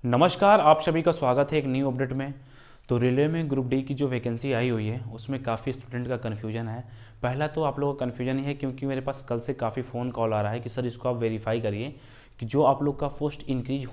नमस्कार, आप सभी का स्वागत है एक न्यू अपडेट में। तो रेलवे में ग्रुप डी की जो वैकेंसी आई हुई है उसमें काफ़ी स्टूडेंट का कन्फ्यूजन है। पहला तो आप लोगों का कन्फ्यूजन ही है क्योंकि मेरे पास कल से काफ़ी फ़ोन कॉल आ रहा है कि सर इसको आप वेरीफाई करिए कि जो आप लोग का पोस्ट इंक्रीज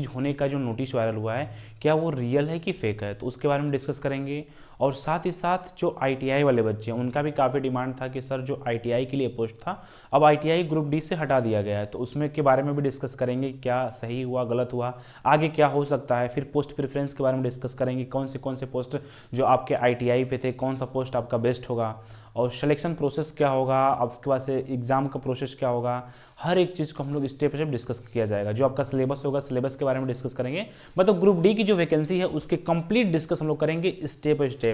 होने का जो नोटिस वायरल हुआ है क्या वो रियल है कि फेक है। तो उसके बारे में डिस्कस करेंगे। और साथ ही साथ जो आईटीआई वाले बच्चे हैं उनका भी काफ़ी डिमांड था कि सर जो आईटीआई के लिए पोस्ट था अब आईटीआई ग्रुप डी से हटा दिया गया है, तो उसमें के बारे में भी डिस्कस करेंगे क्या सही हुआ गलत हुआ, आगे क्या हो सकता है। फिर पोस्ट प्रेफरेंस के बारे में डिस्कस करेंगे कौन से पोस्ट जो आपके आईटीआई पे थे कौन सा पोस्ट आपका बेस्ट होगा, और सिलेक्शन प्रोसेस क्या होगा, अब उसके बाद से एग्ज़ाम का प्रोसेस क्या होगा। हर एक चीज़ को हम लोग स्टेप बाय स्टेप डिस्कस किया जाएगा। जो आपका सिलेबस होगा सिलेबस के बारे में डिस्कस करेंगे, मतलब ग्रुप डी की जो वैकेंसी है उसके कंप्लीट डिस्कस हम लोग करेंगे स्टेप बाय स्टेप।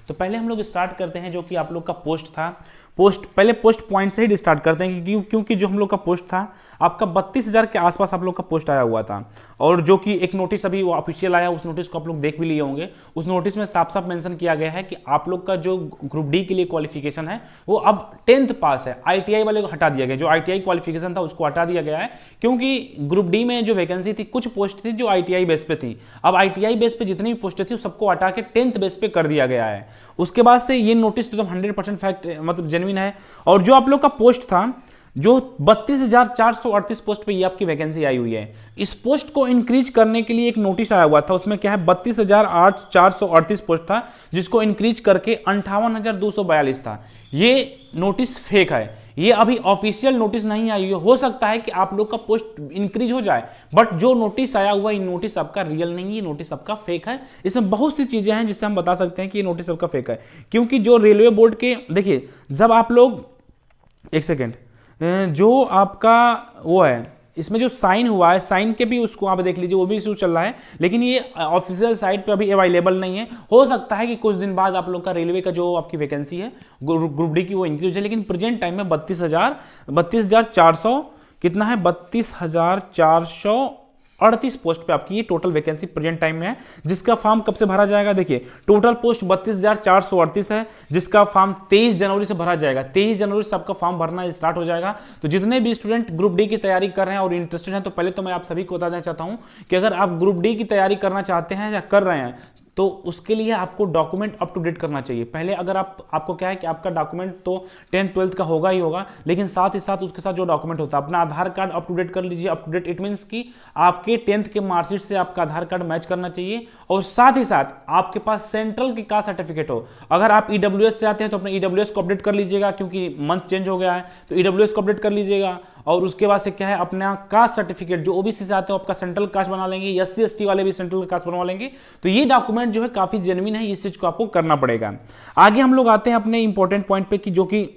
तो पहले हम लोग स्टार्ट करते हैं जो कि आप लोग का पोस्ट था। पहले पोस्ट पॉइंट से ही स्टार्ट करते हैं क्योंकि जो हम लोग का पोस्ट था आपका 32,000 के आसपास आप लोग का पोस्ट आया हुआ था। और जो कि एक नोटिस अभी वो ऑफिशियल आया, उस नोटिस को आप लोग देख भी लिए होंगे। उस नोटिस में साफ साफ मेंशन किया गया है कि आप लोग का जो ग्रुप डी के लिए क्वालिफिकेशन है वो अब 10th पास है। आईटीआई वाले को हटा दिया गया, जो आईटीआई क्वालिफिकेशन था उसको हटा दिया गया है क्योंकि ग्रुप डी में जो वैकेंसी थी कुछ पोस्ट थी जो आईटीआई बेस पे थी। अब आईटीआई बेस पे जितनी भी पोस्ट थी सबको हटा के 10th बेस पे कर दिया गया है। उसके बाद से ये नोटिस तो 100% फैक्ट मतलब जेन्युइन है। और जो आप लोग का पोस्ट था जो 32,438 पोस्ट पे ये आपकी वैकेंसी आई हुई है, इस पोस्ट को इंक्रीज करने के लिए एक नोटिस आया हुआ था। उसमें क्या है 32,438 पोस्ट था जिसको इंक्रीज करके 58,242 था। ये नोटिस फेक है, ये अभी ऑफिशियल नोटिस नहीं आई है। हो सकता है कि आप लोग का पोस्ट इंक्रीज हो जाए, बट जो नोटिस आया हुआ ये नोटिस आपका रियल नहीं है, नोटिस आपका फेक है। इसमें बहुत सी चीजें हैं जिससे हम बता सकते हैं कि ये नोटिस आपका फेक है। क्योंकि जो रेलवे बोर्ड के देखिए, जब आप लोग एक सेकेंड, जो आपका वो है इसमें जो साइन हुआ है साइन के भी उसको आप देख लीजिए, वो भी इशू चल रहा है, लेकिन ये ऑफिशियल साइट पे अभी अवेलेबल नहीं है। हो सकता है कि कुछ दिन बाद आप लोग का रेलवे का जो आपकी वैकेंसी है ग्रुप डी की वो इंक्रीज है, लेकिन प्रेजेंट टाइम में 32,400 कितना है 32,438 पोस्ट पे आपकी ये टोटल वैकेंसी प्रेजेंट टाइम में है। जिसका फॉर्म कब से भरा जाएगा, देखिए टोटल पोस्ट 32,438 है जिसका फॉर्म 23 जनवरी से भरा जाएगा। 23 जनवरी से आपका फॉर्म भरना स्टार्ट हो जाएगा। तो जितने भी स्टूडेंट ग्रुप डी की तैयारी कर रहे हैं और इंटरेस्टेड हैं, तो पहले तो मैं आप सभी को बता देना चाहता हूं कि अगर आप ग्रुप डी की तैयारी करना चाहते हैं या कर रहे हैं तो उसके लिए आपको डॉक्यूमेंट अप टू डेट करना चाहिए। पहले अगर आपको क्या है कि आपका डॉक्यूमेंट तो 10th 12th का होगा ही होगा, लेकिन साथ ही साथ उसके साथ जो डॉक्यूमेंट होता है अपना Aadhaar card up to date कर लीजिए। Up to date it means कि आपके 10th के मार्कशीट से आपका आधार कार्ड मैच करना चाहिए, और साथ ही साथ आपके पास सेंट्रल की कास्ट सर्टिफिकेट हो। अगर आप ईडब्ल्यूएस से आते हैं तो अपने ईडब्ल्यूएस को अपडेट कर लीजिएगा क्योंकि मंथ चेंज हो गया है, तो ईडब्ल्यूएस को अपडेट कर लीजिएगा। और उसके बाद से क्या है अपना कास्ट सर्टिफिकेट, जो ओबीसी से आते हो आपका सेंट्रल कास्ट बना लेंगे, एससी एसटी वाले भी सेंट्रल कास्ट बनवा लेंगे। तो ये डॉक्यूमेंट जो है काफी जेन्युइन है, इस चीज को आपको करना पड़ेगा। आगे हम लोग आते हैं अपने इंपॉर्टेंट पॉइंट पे कि जो कि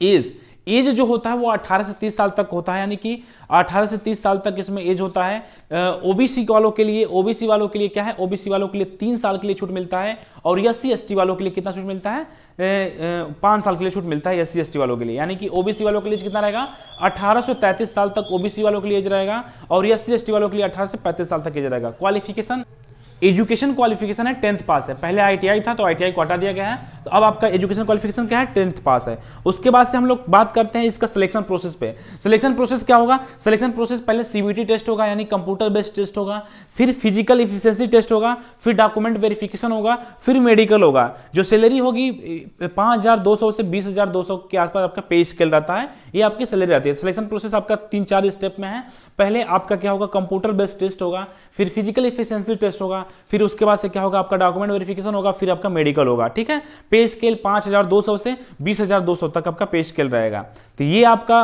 एज जो होता है वो 18 से 30 साल तक होता है, यानी कि 18 से 30 साल तक इसमें एज होता है। ओबीसी वालों के लिए क्या है, ओबीसी वालों के लिए 3 साल के लिए छूट मिलता है, और एससी एसटी वालों के लिए कितना छूट मिलता है 5 साल के लिए छूट मिलता है एससी एसटी वालों के लिए। यानी कि ओबीसी वालों के लिए कितना रहेगा 18 से 33 साल तक ओबीसी वालों के लिए एज रहेगा, और एससी एसटी वालों के लिए 18 से 35 साल तक एज रहेगा। क्वालिफिकेशन एजुकेशन क्वालिफिकेशन है 10th पास है। पहले आईटीआई था तो आईटीआई को हटा दिया गया है, तो अब आपका एजुकेशन क्वालिफिकेशन क्या है 10th पास है। उसके बाद से हम लोग बात करते हैं इसका सिलेक्शन प्रोसेस पे। सिलेक्शन प्रोसेस क्या होगा, सिलेक्शन प्रोसेस पहले सीबीटी टेस्ट होगा यानी कंप्यूटर बेस्ड टेस्ट होगा, फिर फिजिकल इफिशिएंसी टेस्ट होगा, फिर डॉक्यूमेंट वेरिफिकेशन होगा, फिर मेडिकल होगा। जो सैलरी होगी 5,200 से 20,200 के आसपास आपका पे स्केल रहता है, ये आपकी सैलरी रहती है। सिलेक्शन प्रोसेस आपका 3-4 स्टेप में है। पहले आपका क्या होगा कंप्यूटर बेस्ड टेस्ट होगा, फिर फिजिकल इफिशिएंसी टेस्ट होगा, फिर उसके बाद से क्या होगा आपका डॉक्यूमेंट वेरिफिकेशन होगा, फिर आपका मेडिकल होगा। ठीक है, पे स्केल 5,200 से 20,200 तक आपका पे स्केल रहेगा। तो ये आपका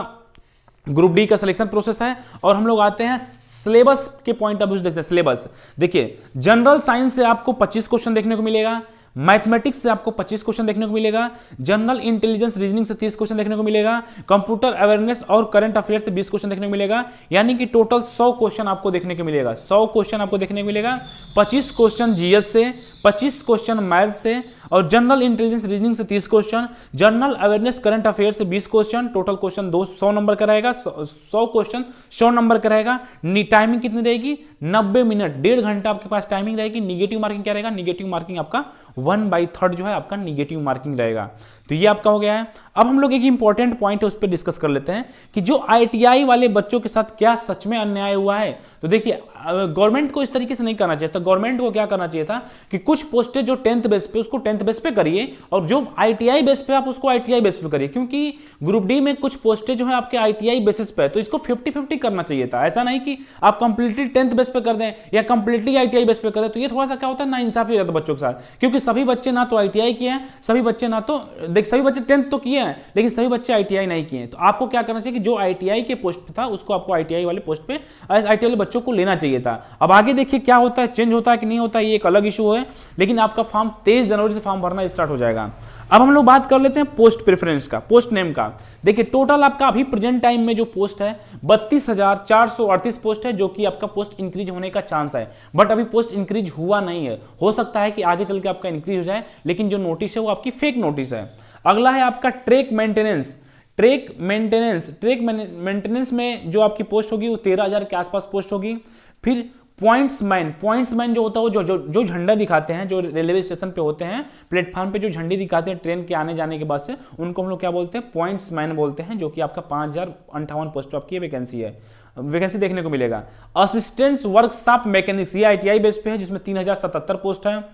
ग्रुप डी का सिलेक्शन प्रोसेस है। और हम लोग आते हैं सिलेबस के पॉइंट ऑफ व्यू देखते हैं। सिलेबस देखिए, जनरल साइंस से आपको 25 क्वेश्चन देखने को मिलेगा, मैथमेटिक्स से आपको 25 क्वेश्चन देखने को मिलेगा, जनरल इंटेलिजेंस रीजनिंग से 30 क्वेश्चन देखने को मिलेगा, कंप्यूटर अवेयरनेस और करंट अफेयर्स से 20 क्वेश्चन देखने को मिलेगा। यानी कि टोटल 100 क्वेश्चन आपको देखने को मिलेगा। 100 क्वेश्चन आपको देखने को मिलेगा। 25 क्वेश्चन जीएस से, 25 क्वेश्चन मैथ से, और जनरल इंटेलिजेंस रीजनिंग से 30 question, general awareness current affair से 20 क्वेश्चन। टोटल क्वेश्चन 100 नंबर का रहेगा। 100 क्वेश्चन 100 नंबर का रहेगा। टाइमिंग कितनी रहेगी 90 मिनट, 1.5 घंटा आपके पास टाइमिंग रहेगी। निगेटिव मार्किंग क्या रहेगा, निगेटिव मार्किंग आपका 1/3 जो है आपका निगेटिव मार्किंग रहेगा। तो ये आपका हो गया है। अब हम लोग एक इंपॉर्टेंट पॉइंट है उस पर डिस्कस कर लेते हैं कि जो आईटीआई वाले बच्चों के साथ क्या सच में अन्याय हुआ है। तो देखिए गवर्नमेंट को इस तरीके से नहीं करना चाहिए था। गवर्नमेंट को क्या करना चाहिए था कि कुछ पोस्टें जो 10th बेस पे उसको 10th बेस पे करिए, और जो आईटीआई बेस पे आप उसको आईटीआई बेस पे करिए, क्योंकि ग्रुप डी में कुछ पोस्टें जो है आपके आईटीआई बेसिस पे है, तो इसको 50-50 करना चाहिए था। ऐसा नहीं कि आप कंप्लीटली 10th बेस पे कर दें या कंप्लीटली आईटीआई बेस पे कर दें, तो ये थोड़ा सा क्या होता है ना इंसाफी हो जाता है बच्चों के साथ, क्योंकि सभी बच्चे ना तो आईटीआई किए हैं, सभी बच्चे ना तो सभी बच्चे 10th तो किए हैं लेकिन सभी बच्चे आईटीआई नहीं किए हैं। तो आपको क्या करना चाहिए कि जो आईटीआई के पोस्ट पे था उसको आपको आईटीआई वाले पोस्ट पे आईटीआई वाले बच्चों को लेना चाहिए था। अब आगे देखिए क्या होता है, चेंज होता है कि नहीं होता है, ये एक अलग इशू है, लेकिन आपका फॉर्म 23 जनवरी से फॉर्म भरना स्टार्ट हो जाएगा। अब हम लोग बात कर लेते हैं पोस्ट प्रेफरेंस का, पोस्ट नेम का। देखिए टोटल आपका अभी प्रेजेंट टाइम में जो पोस्ट है 32,438 पोस्ट है, जो कि आपका पोस्ट इंक्रीज होने का चांस है, बट अभी पोस्ट इंक्रीज हुआ नहीं है। हो सकता है कि आगे चल के आपका इंक्रीज हो जाए, लेकिन जो नोटिस है वो आपकी फेक नोटिस है। अगला है आपका ट्रैक मेंटेनेंस। ट्रैक मेंटेनेंस में जो आपकी पोस्ट होगी वो 13,000 के आसपास पोस्ट होगी। फिर पॉइंट्समैन जो होता है वो जो झंडा दिखाते हैं, जो रेलवे स्टेशन पे होते हैं, प्लेटफॉर्म पे जो झंडी दिखाते हैं ट्रेन के आने जाने के बाद से, उनको हम लोग क्या बोलते हैं, पॉइंट्समैन बोलते हैं, जो कि आपका 5,058 पोस्ट पर आपकी वैकेंसी है, वैकेंसी देखने को मिलेगा। असिस्टेंट वर्कशॉप मैकेनिक्स, ये आईटीआई बेस पे है, जिसमें 3,077 पोस्ट है।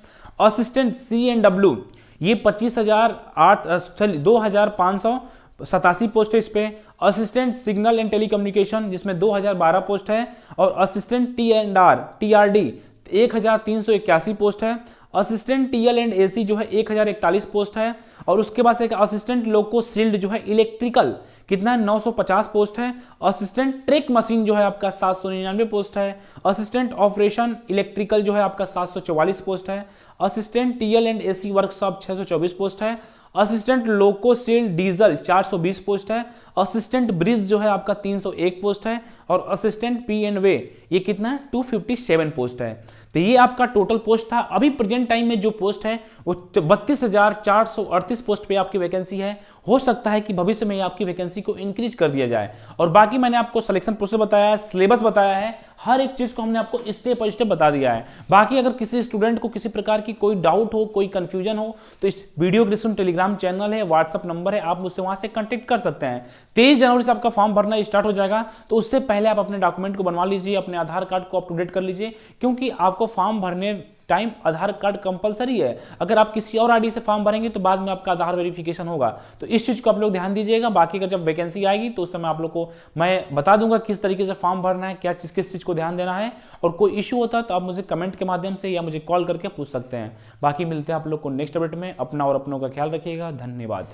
असिस्टेंट CNW ये 2,587 पोस्ट है इस पे। असिस्टेंट सिग्नल एंड टेलीकम्युनिकेशन जिसमें 2,012 पोस्ट है, और असिस्टेंट TRD 1,381 पोस्ट है। असिस्टेंट TL एंड AC जो है 1,041 पोस्ट है, और उसके बाद एक असिस्टेंट लोको शील्ड जो है इलेक्ट्रिकल कितना है 950 पोस्ट है। असिस्टेंट ट्रैक मशीन जो है आपका 799 पोस्ट है। असिस्टेंट ऑपरेशन इलेक्ट्रिकल जो है आपका 744 पोस्ट है। Assistant TL and AC workshop 624 post है। Assistant loco shield diesel 420 post है। असिस्टेंट ब्रिज जो है आपका 301 पोस्ट है, और असिस्टेंट PNW ये कितना है 257 पोस्ट है। तो ये आपका टोटल पोस्ट था। अभी प्रेजेंट टाइम में जो पोस्ट है वो 32,438 पोस्ट पे आपकी वैकेंसी है। हो सकता है कि भविष्य में आपकी वैकेंसी को इंक्रीज कर दिया जाए। और बाकी मैंने आपको सिलेक्शन प्रोसेस बताया है, सिलेबस बताया है, हर एक चीज को हमने आपको स्टेप बाय स्टेप बता दिया है। बाकी अगर किसी स्टूडेंट को किसी प्रकार की कोई डाउट हो, कोई कंफ्यूजन हो, तो इस वीडियो के डिस्क्रिप्शन टेलीग्राम चैनल है, व्हाट्सअप नंबर है, आप मुझसे वहां से कांटेक्ट कर सकते हैं। 23 जनवरी से आपका फॉर्म भरना स्टार्ट हो जाएगा, तो उससे पहले आप अपने डॉक्यूमेंट को बनवा लीजिए, अपने आधार कार्ड को अप टू डेट कर लीजिए, क्योंकि आपको फॉर्म भरने टाइम आधार कार्ड कंपलसरी है। अगर आप किसी और आईडी से फॉर्म भरेंगे तो बाद में आपका आधार वेरिफिकेशन होगा, तो इस चीज को आप लोग ध्यान दीजिएगा। बाकी अगर जब वैकेंसी आएगी तो उस समय आप लोग को मैं बता दूंगा किस तरीके से फॉर्म भरना है, क्या चीज किस चीज को ध्यान देना है, और कोई इश्यू होता है तो आप मुझे कमेंट के माध्यम से या मुझे कॉल करके पूछ सकते हैं। बाकी मिलते हैं आप लोग को नेक्स्ट अपडेट में। अपना और अपनों का ख्याल रखिएगा। धन्यवाद।